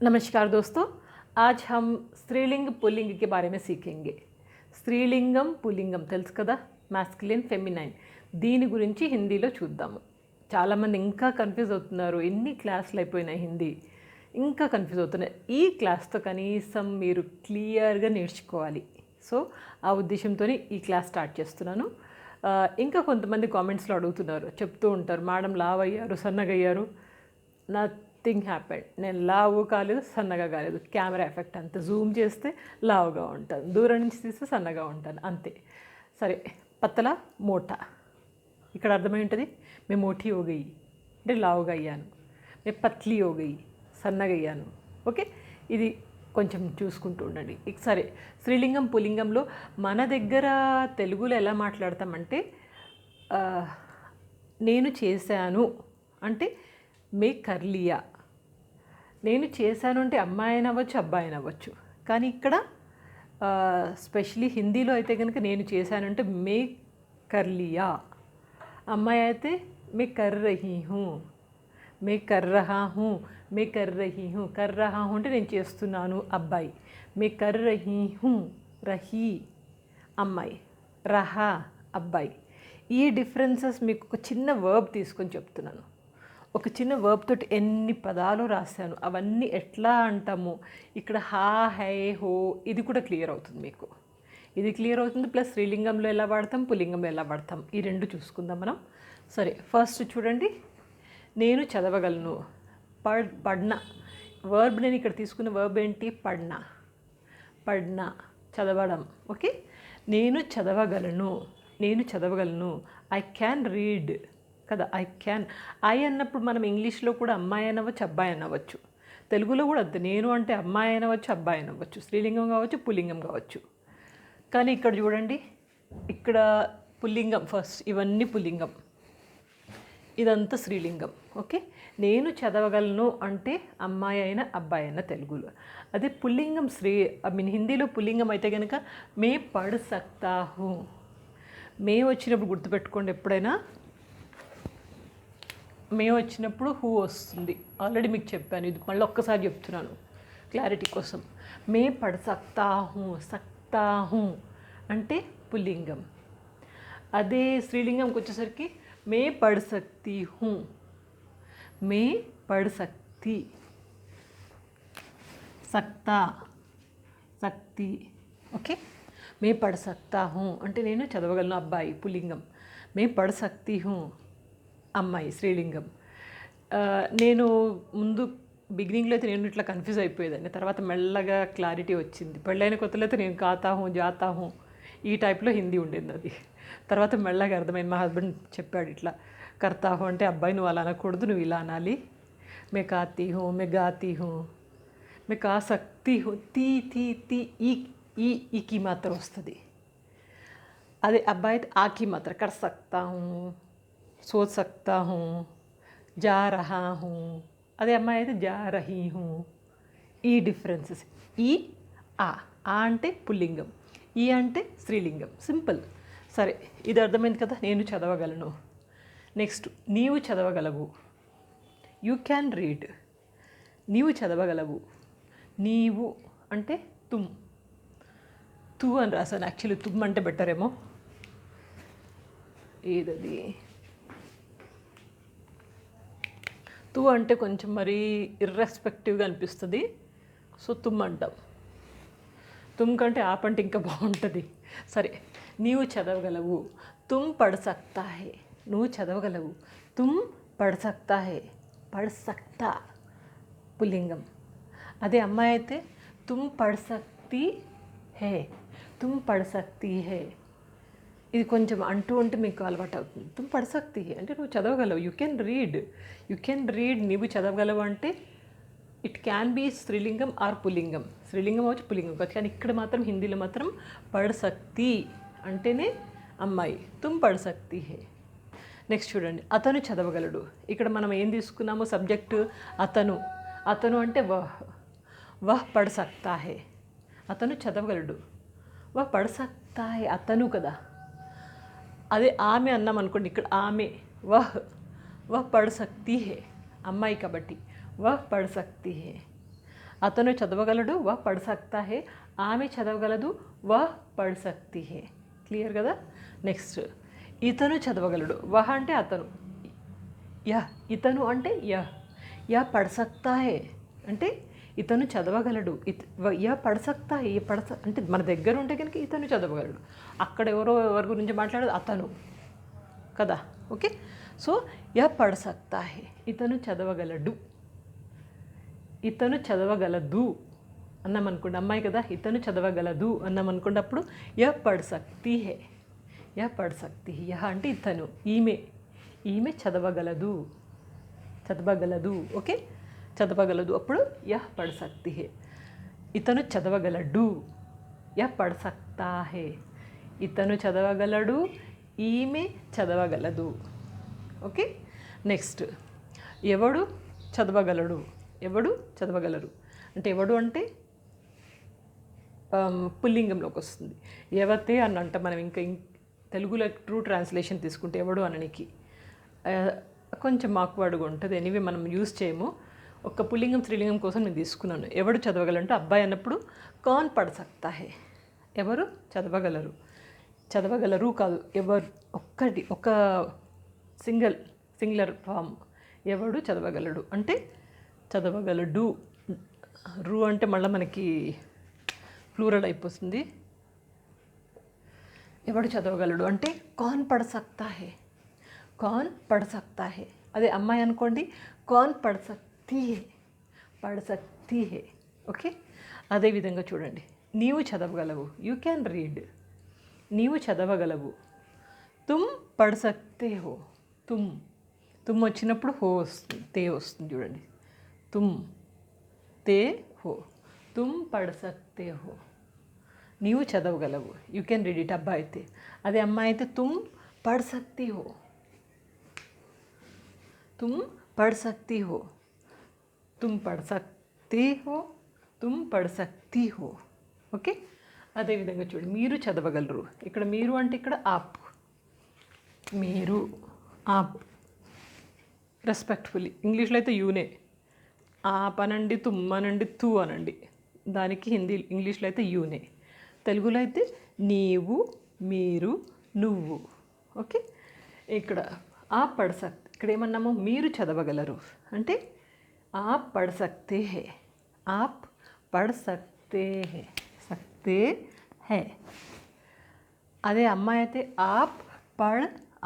नमस्कार दोस्तों, आज हम स्त्रीलिंग पुल्लिंग के बारे में सीखेंगे. స్త్రీలింగం పుల్లింగం తెలుసు కదా, మాస్కులిన్ ఫెమినైన్. దీని గురించి హిందీలో చూద్దాము. చాలామంది ఇంకా కన్ఫ్యూజ్ అవుతున్నారు. ఎన్ని క్లాసులు అయిపోయినాయి హిందీ, ఇంకా కన్ఫ్యూజ్ అవుతున్నాయి. ఈ క్లాస్తో కనీసం మీరు క్లియర్గా నేర్చుకోవాలి. సో ఆ ఉద్దేశంతో ఈ క్లాస్ స్టార్ట్ చేస్తున్నాను. ఇంకా కొంతమంది కామెంట్స్లో అడుగుతున్నారు, చెప్తూ ఉంటారు, మేడం లావ్ అయ్యారు, సన్నగా అయ్యారు. Nothing happened. నేను లావు కాలేదు, సన్నగా కాలేదు. కెమెరా ఎఫెక్ట్ అంతే. జూమ్ చేస్తే లావుగా ఉంటాను, దూరం నుంచి తీస్తే సన్నగా ఉంటాను, అంతే. సరే, పత్తలా మోటా ఇక్కడ అర్థమై ఉంటుంది. మేము మోటీ హోగయి అంటే లావుగా అయ్యాను, మేము పత్లీ హోగయి సన్నగా అయ్యాను. ఓకే, ఇది కొంచెం చూసుకుంటూ ఉండండి. సరే, స్త్రీలింగం పుల్లింగంలో మన దగ్గర తెలుగులో ఎలా మాట్లాడతామంటే, నేను చేశాను అంటే మే కర్లియా. నేను చేశాను అంటే అమ్మాయి అయినా అవ్వచ్చు, అబ్బాయి అయినా అవ్వచ్చు. కానీ ఇక్కడ స్పెషలీ హిందీలో అయితే కనుక నేను చేశానంటే మే కర్లియా. అమ్మాయి అయితే మే కర్ రహీ హూ, మే కర్ రహా హూ, మే కర్ రహీ హూ. కర్ రహా హూ అంటే నేను చేస్తున్నాను అబ్బాయి. మే కర్ రహీ హూ, రహీ అమ్మాయి, రహా అబ్బాయి. ఈ డిఫరెన్సెస్ మీకు ఒక చిన్న వర్బ్ తీసుకొని చెప్తున్నాను. ఒక చిన్న వర్బ్ తోటి ఎన్ని పదాలు రాశాను, అవన్నీ ఎట్లా అంటాము. ఇక్కడ హా, హై, హో, ఇది కూడా క్లియర్ అవుతుంది మీకు. ఇది క్లియర్ అవుతుంది. ప్లస్ స్త్రీలింగంలో ఎలా వాడతాం, పుల్లింగంలో ఎలా వాడతాం, ఈ రెండు చూసుకుందాం మనం. సరే, ఫస్ట్ చూడండి, నేను చదవగలను. పడ్న వర్బ్, నేను ఇక్కడ తీసుకున్న వర్బ్ ఏంటి, పడ్న. పడ్న చదవడం. ఓకే, నేను చదవగలను, నేను చదవగలను. ఐ క్యాన్ రీడ్ కదా, ఐ క్యాన్. ఐ అన్నప్పుడు మనం ఇంగ్లీష్లో కూడా అమ్మాయి అనవచ్చు, అబ్బాయి అనవచ్చు. తెలుగులో కూడా అంతే. నేను అంటే అమ్మాయి అనవచ్చు, అబ్బాయి అనవచ్చు, స్త్రీలింగం కావచ్చు, పుల్లింగం కావచ్చు. కానీ ఇక్కడ చూడండి, ఇక్కడ పుల్లింగం ఫస్ట్, ఇవన్నీ పుల్లింగం, ఇదంతా స్త్రీలింగం. ఓకే, నేను చదవగలను అంటే అమ్మాయి అయినా అబ్బాయి అయినా తెలుగులో. అదే పుల్లింగం హిందీలో పుల్లింగం అయితే కనుక మే పడ్ సక్తా హూ. మే వచ్చినప్పుడు గుర్తుపెట్టుకోండి, ఎప్పుడైనా మే వచ్చినప్పుడు హూ వస్తుంది. ఆల్రెడీ మీకు చెప్పాను, ఇది మళ్ళీ ఒక్కసారి చెప్తున్నాను క్లారిటీ కోసం. మే పడ్ సక్తా హూ, సక్తా హూ అంటే పుల్లింగం. అదే స్త్రీలింగంకి వచ్చేసరికి మే పడ్ సక్తి హూ, మే పడ్ సక్తి, సక్తా, సక్తి. ఓకే, మే పడ్ సక్తా హూ అంటే నేను చదవగలను, అబ్బాయి పుల్లింగం. మే పడ్ సక్తి హూ అమ్మాయి స్త్రీలింగం. నేను ముందు బిగినింగ్లో అయితే నేను ఇట్లా కన్ఫ్యూజ్ అయిపోయేదాన్ని. తర్వాత మెల్లగా క్లారిటీ వచ్చింది. పెళ్ళైన కొత్తలో అయితే నేను కాతా హూ, జాతా హూ ఈ టైప్లో హిందీ ఉండేది అది. తర్వాత మెల్లగా అర్థమైంది. మా హస్బెండ్ చెప్పాడు, ఇట్లా కర్తా హూ అంటే అబ్బాయి నువ్వు అలా అనకూడదు, నువ్వు ఇలా అనాలి. మే కాతీ హూ, మే గాతీ హూ, మే కా సక్తి హూ. తీ తీ తీ ఈకి మాత్రం వస్తుంది. అదే అబ్బాయి అయితే ఆకి మాత్రం కర్ సక్తా హూ, सोच सकता हूँ, जा रहा हूँ. అదే అమ్మాయి అయితే जा रही हूँ. ఈ డిఫరెన్సెస్. ఈ ఆ అంటే పుల్లింగం, ఈ అంటే స్త్రీలింగం. సింపుల్. సరే, ఇది అర్థమైంది కదా. నేను చదవగలను. నెక్స్ట్, నీవు చదవగలవు. You can read. నీవు చదవగలవు. నీవు అంటే తుమ్. తూ అని రాశాను. యాక్చువల్లీ తుమ్ అంటే బెటర్ ఏమో. ఏదది, తూ అంటే కొంచెం మరీ ఇర్రెస్పెక్టివ్గా అనిపిస్తుంది. సో తుమ్ అంటాం. తుమ్ కంటే ఆపంటే ఇంకా బాగుంటుంది. సరే, నీవు చదవగలవు. తుమ్ పడ్ సక్తా హే. నువ్వు చదవగలవు. తుమ్ పడ్ సక్తా హే. పడ్ సక్తా పుల్లింగం. అదే అమ్మాయి అయితే తుమ్ పడ్ సక్తి హే, తుమ్ పడ్ సక్తి హే. ఇది కొంచెం అంటూ ఉంటే మీకు అలవాటు అవుతుంది. తుమ్ పడ్ సక్తి హే అంటే నువ్వు చదవగలవు. You can read. You can read. నీవు చదవగలవు అంటే ఇట్ క్యాన్ బీ స్త్రీలింగం ఆర్ పుల్లింగం. స్త్రీలింగం అవచ్చు, పుల్లింగం కావచ్చు. కానీ ఇక్కడ మాత్రం హిందీలో మాత్రం పడ్ సక్తి అంటేనే అమ్మాయి. తుమ్ పడ్ సక్తి హే. నెక్స్ట్ చూడండి, అతను చదవగలడు. ఇక్కడ మనం ఏం తీసుకున్నాము, సబ్జెక్టు అతను. అతను అంటే వహ్. వహ్ పడ్ సక్తా హే. అతను చదవగలడు. వహ్ పడ్ సక్తా హే అతను కదా. అదే ఆమె అన్నాం అనుకోండి, ఇక్కడ ఆమె. వహ్, వహ్ పడ్ సక్తి హే అమ్మాయి కాబట్టి వహ్ పడ్ సక్తి హే. అతను చదవగలడు, వహ్ పढ़ सकता है. ఆమె చదవగలదు, వహ్ పढ़ सकती है. క్లియర్ కదా. నెక్స్ట్ ఇతను చదవగలడు. వహ అంటే అతను, యహ్ ఇతను అంటే యహ్. యహ్ పढ़ सकता है అంటే ఇతను చదవగలడు. యహ్ పढ़ सकता है, అంటే మన దగ్గర ఉంటే కనుక ఇతను చదవగలడు. అక్కడ ఎవరి గురించి మాట్లాడదు, అతను కదా. ఓకే, సో యహ్ పढ़ सकता है ఇతను చదవగలడు. ఇతను చదవగలదు అన్నామనుకోండి, అమ్మాయి కదా, ఇతను చదవగలదు అన్నామనుకోండి, అప్పుడు యహ్ పढ़ सकती है. యహ్ పढ़ सकती है. యహ్ అంటే ఇతను, ఈమె చదవగలదు. ఓకే, చదవగలదు. అప్పుడు యహ్ పढ़ सकती है. ఇతను చదవగలడు, యహ్ పढ़ सकता है. ఇతను చదవగలడు, ఈమె చదవగలదు. ఓకే, నెక్స్ట్ ఎవడు చదవగలడు. అంటే ఎవడు అంటే పుల్లింగంలోకి వస్తుంది. ఎవతే అని అంట. మనం ఇంకా తెలుగులో ట్రూ ట్రాన్స్లేషన్ తీసుకుంటే ఎవడు అననికి కొంచెం ఆక్వర్డ్గా ఉంటుంది. ఎనీవే మనం యూజ్ చేయము. ఒక పుల్లింగం స్త్రీలింగం కోసం నేను తీసుకున్నాను. ఎవడు చదవగలంటే అబ్బాయి అన్నప్పుడు కౌన్ పढ़ सकता है. ఎవరు చదవగలరు కాదు, ఎవరు ఒక సింగులర్ ఫామ్. ఎవడు చదవగలడు అంటే చదవగలడు. రు అంటే మళ్ళీ మనకి ప్లూరల్ అయిపోతుంది. ఎవడు చదవగలడు అంటే కౌన్ పढ़ सकता है. అదే అమ్మాయి అనుకోండి, కౌన్ పढ़ सकती है. ఓకే, అదేవిధంగా చూడండి, నీవు చదవగలవు, యూ క్యాన్ రీడ్. నీవు చదవగలవు, తుమ్ పढ़ सकते हो. తుమ్ వచ్చినప్పుడు హో వస్తుంది, తే వస్తుంది. చూడండి, తుమ్ తే హో, తుమ్ పढ़ सकते हो. నీవు చదవగలవు, యూ కెన్ రీడ్ ఇట్. అబ్బాయి అయితే. అదే అమ్మాయి అయితే తుమ్ పढ़ सकती हो. तुम पढ़ सकती हो. ఓకే, అదేవిధంగా చూడండి, మీరు చదవగలరు. ఇక్కడ మీరు అంటే ఇక్కడ ఆప్, మీరు ఆప్ రెస్పెక్ట్ఫుల్లీ. ఇంగ్లీష్లో అయితే యూనే. ఆప్ అనండి, తుమ్ అనండి, తూ అనండి. దానికి ఇంగ్లీష్లో అయితే యూనే. తెలుగులో అయితే నీవు, మీరు, నువ్వు. ఓకే, ఇక్కడ ఆప్ పढ़ सकते. ఇక్కడ ఏమన్నాము, మీరు చదవగలరు అంటే ఆప్ పढ़ सकते हैं. ఆప్ పढ़ सकते हैं. అదే అమ్మాయి అయితే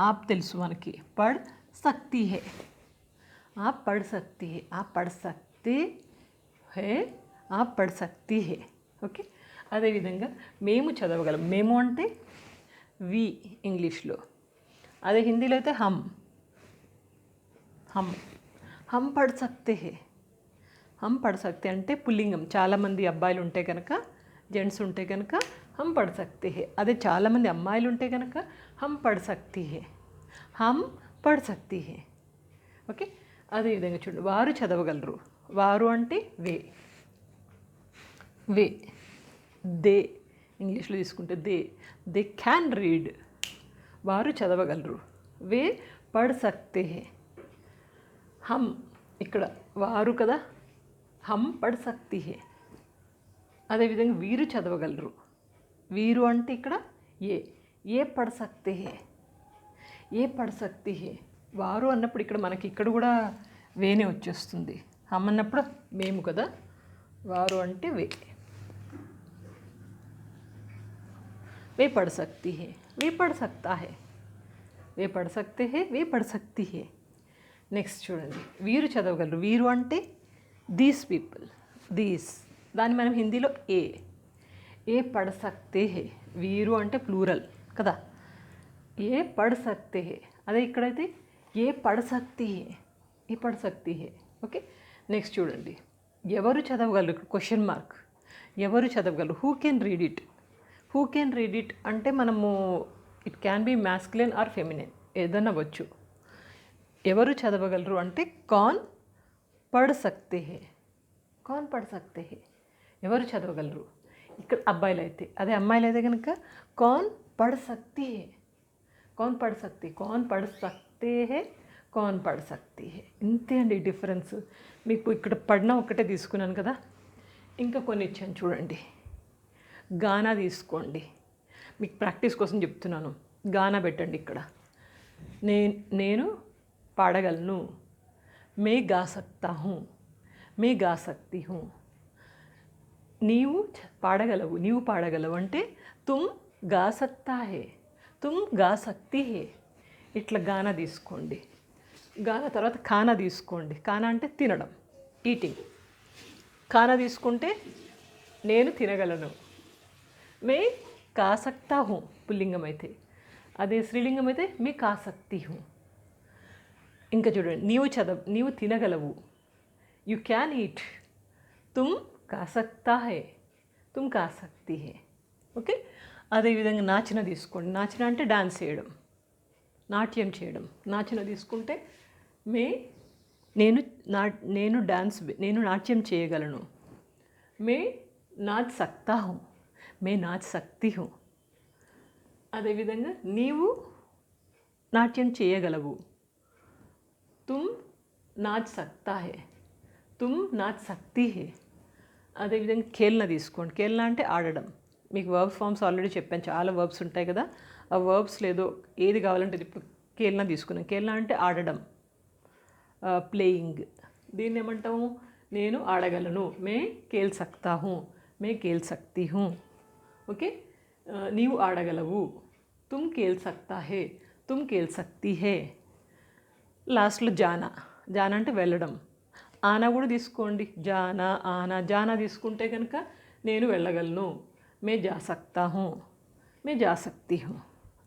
ఆప్ తెలుసు మనకి, పढ़ सकती है. आप पढ़ सकती है. आप पढ़ सकते हैं. आप पढ़ सकती है. ఓకే, అదేవిధంగా మేము చదవగలం. మేము అంటే వి ఇంగ్లీష్లో. అదే హిందీలో అయితే హమ్ పढ़ सकते हैं. హమ్ పढ़ सकते అంటే పుల్లింగం. చాలామంది అబ్బాయిలు ఉంటే కనుక, జెంట్స్ ఉంటే కనుక హమ్ పढ़ सकते हैं. అదే చాలామంది అమ్మాయిలు ఉంటే కనుక హమ్ పढ़ सकती है. హమ్ పढ़ सकती है. ఓకే, అదేవిధంగా చూడండి, వారు చదవగలరు. వారు అంటే వే దే. ఇంగ్లీష్లో తీసుకుంటే దే క్యాన్ రీడ్. వారు చదవగలరు. వే పढ़ सकते हैं. హమ్ ఇక్కడ వారు కదా, హమ్ పढ़ सकती है. అదేవిధంగా వీరు చదవగలరు. వీరు అంటే ఇక్కడ ఏ పढ़ सकते हैं. ఏ పढ़ सकती है. వారు అన్నప్పుడు ఇక్కడ మనకి ఇక్కడ కూడా వేనే వచ్చేస్తుంది. హమ్ అన్నప్పుడు మేము కదా, వారు అంటే వే पढ़ सकती है. वे पढ़ सकता है. वे पढ़ सकते हैं. वे पढ़ सकती है. నెక్స్ట్ చూడండి, వీరు చదవగలరు. వీరు అంటే దీస్ పీపుల్. దాన్ని మనం హిందీలో ఏ పढ़ सकते हैं. వీరు అంటే ప్లూరల్ కదా, ఏ పढ़ सकते हैं. అదే ఇక్కడైతే ఏ పढ़ सकती है. ఓకే, నెక్స్ట్ చూడండి, ఎవరు చదవగలరు. Question mark. ఎవరు చదవగలరు. హూ కెన్ రీడ్ ఇట్ అంటే మనము it can be masculine or feminine, ఏదన్నా అవ్వచ్చు. ఎవరు చదవగలరు అంటే కౌన్ పढ़ सकते हैं. ఎవరు చదవగలరు. ఇక్కడ అబ్బాయిలు అయితే. అదే అమ్మాయిలు అయితే కనుక కౌన్ పढ़ सकती है. కౌన్ పढ़ सकते हैं. ఇంతే అండి డిఫరెన్స్. మీకు ఇక్కడ పడిన ఒక్కటే తీసుకున్నాను కదా. ఇంకా కొన్ని ఇచ్చాను చూడండి. గానా తీసుకోండి, మీకు ప్రాక్టీస్ కోసం చెప్తున్నాను. గానా పెట్టండి ఇక్కడ. నేను పాడగలను. మే గా సక్తా హూ, మే గా సక్తి హూ. నీవు పాడగలవు, నీవు పాడగలవు అంటే తుమ్ గా సక్తా హే, తుమ్ గా సక్తి హే. ఇట్లా గానా తీసుకోండి. గానా తర్వాత ఖానా తీసుకోండి. ఖానా అంటే తినడం, ఈటింగ్. ఖానా తీసుకుంటే నేను తినగలను. మే కా సక్తా హూ పుల్లింగం అయితే, అదే స్త్రీలింగం అయితే మే కా సక్తి హూ. ఇంకా చూడండి, నీవు తినగలవు. You can eat. తుమ్ కా సక్తా హే, తుమ్ కా సక్తి హే. ఓకే. అదేవిధంగా నాచన తీసుకోండి. నాచన అంటే డాన్స్ చేయడం, నాట్యం చేయడం. నాచన తీసుకుంటే నేను నాట్యం చేయగలను. మే నాచ్ సక్తా హూ, మే నాచ్ సక్తి హూ. అదేవిధంగా నీవు నాట్యం చేయగలవు. తుమ్ నాచ్ సక్తా హే, తుమ్ నాచ్ సక్తి హే. అదేవిధంగా ఖేల్నా తీసుకోండి. ఖేల్నా అంటే ఆడడం. మీకు వర్బ్ ఫామ్స్ ఆల్రెడీ చెప్పాను, చాలా వర్బ్స్ ఉంటాయి కదా. ఆ వర్బ్స్ లేదో ఏది కావాలంటే ఇప్పుడు ఖేల్నా తీసుకున్నాను. ఖేల్నా అంటే ఆడడం, ప్లేయింగ్. దీన్ని ఏమంటాము? నేను ఆడగలను. మే ఖేల్ సక్తా హూ, మే ఖేల్ సక్తి హూ. ఓకే. నీవు ఆడగలవు. తుమ్ ఖేల్ సక్తా హే, తుమ్ ఖేల్ సక్తి హే. లాస్ట్లో జానా. జానా అంటే వెళ్ళడం. ఆనా కూడా తీసుకోండి. జానా, ఆనా. జానా తీసుకుంటే కనుక నేను వెళ్ళగలను. మే జా సక్తా హూ, మే జా సక్తి హూ.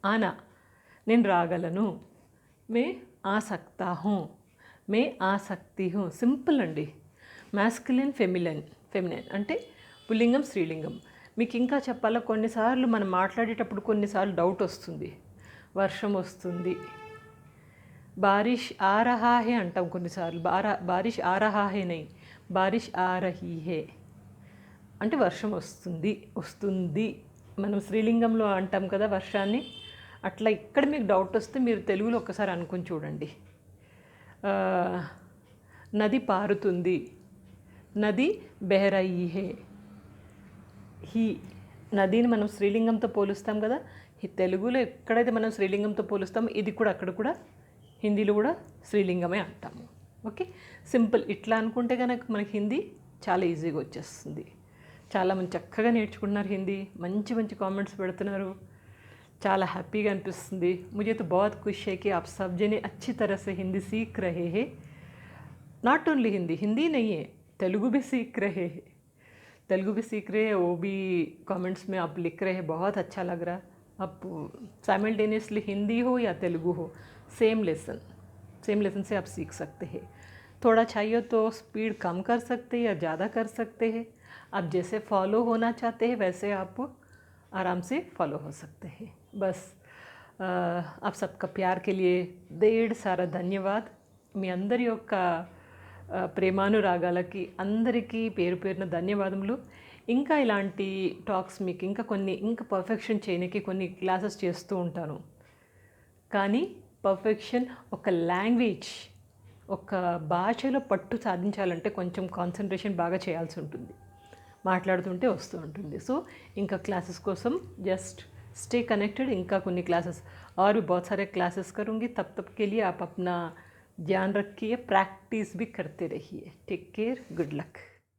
ఆనా నేను రాగలను. మే ఆ సక్తా హూ, మే ఆ సక్తి హూ. సింపుల్ అండి. మ్యాస్కులిన్, ఫెమినైన్ అంటే పుల్లింగం, స్త్రీలింగం. మీకు ఇంకా చెప్పాలా, కొన్నిసార్లు మనం మాట్లాడేటప్పుడు కొన్నిసార్లు డౌట్ వస్తుంది. వర్షం వస్తుంది, బారిష్ ఆ రహా హే అంటాం కొన్నిసార్లు. బారిష్ ఆ రహా హే నై, బారిష్ ఆ రహీ హే అంటే వర్షం వస్తుంది. మనం స్త్రీలింగంలో అంటాం కదా వర్షాన్ని. అట్లా ఇక్కడ మీకు డౌట్ వస్తే మీరు తెలుగులో ఒక్కసారి అనుకుని చూడండి. నది పారుతుంది, నది బెహరయి హే. హీ నదిని మనం స్త్రీలింగంతో పోలుస్తాం కదా. ఈ తెలుగులో ఎక్కడైతే మనం స్త్రీలింగంతో పోలుస్తామో ఇది కూడా అక్కడ కూడా హిందీలో కూడా స్త్రీలింగమే అంటాము. ఓకే. సింపుల్. ఇట్లా అనుకుంటే కనుక మనకి హిందీ చాలా ఈజీగా వచ్చేస్తుంది. చాలామంది చక్కగా నేర్చుకుంటున్నారు హిందీ. మంచి మంచి కామెంట్స్ పెడుతున్నారు. చాలా హ్యాపీగా అనిపిస్తుంది. मुझे तो बहुत खुश है कि आप सब जने अच्छी तरह से हिंदी सीख रहे हैं. नॉट ओनली हिंदी नहीं है, तेलुगु भी सीख रहे हैं. तेलुगु भी सीख रहे हैं, वो भी कमेंट्स में आप लिख रहे हैं. बहुत अच्छा लग रहा. आप साइमल्टेनियसली हिंदी हो या तेलुगु हो, सेम लेसन से आप सीख सकते हैं. थोड़ा चाहिए तो स्पीड कम कर सकते हैं या ज़्यादा कर सकते हैं. आप जैसे फॉलो होना चाहते हैं वैसे आप आराम से फॉलो हो सकते हैं. बस आप सबका प्यार के लिए ढेर सारा ధన్యవాద్. మీ అందరి యొక్క ప్రేమానురాగాలకి అందరికీ పేరు పేరున ధన్యవాదములు. ఇంకా ఇలాంటి టాక్స్ మీకు ఇంకా పర్ఫెక్షన్ చేయడానికి కొన్ని క్లాసెస్ చేస్తూ ఉంటాను. కానీ పర్ఫెక్షన్ ఒక లాంగ్వేజ్, ఒక భాషలో పట్టు సాధించాలంటే కొంచెం కాన్సన్ట్రేషన్ బాగా చేయాల్సి ఉంటుంది. మాట్లాడుతుంటే వస్తూ ఉంటుంది. సో ఇంకా క్లాसेस కోసం जस्ट स्टे कनेक्टेड. इनका कोई क्लासेस और भी बहुत सारे क्लासेस करूँगी. तब के लिए आप अपना ध्यान रखिए, प्रैक्टिस भी करते रहिए. Take care, good luck.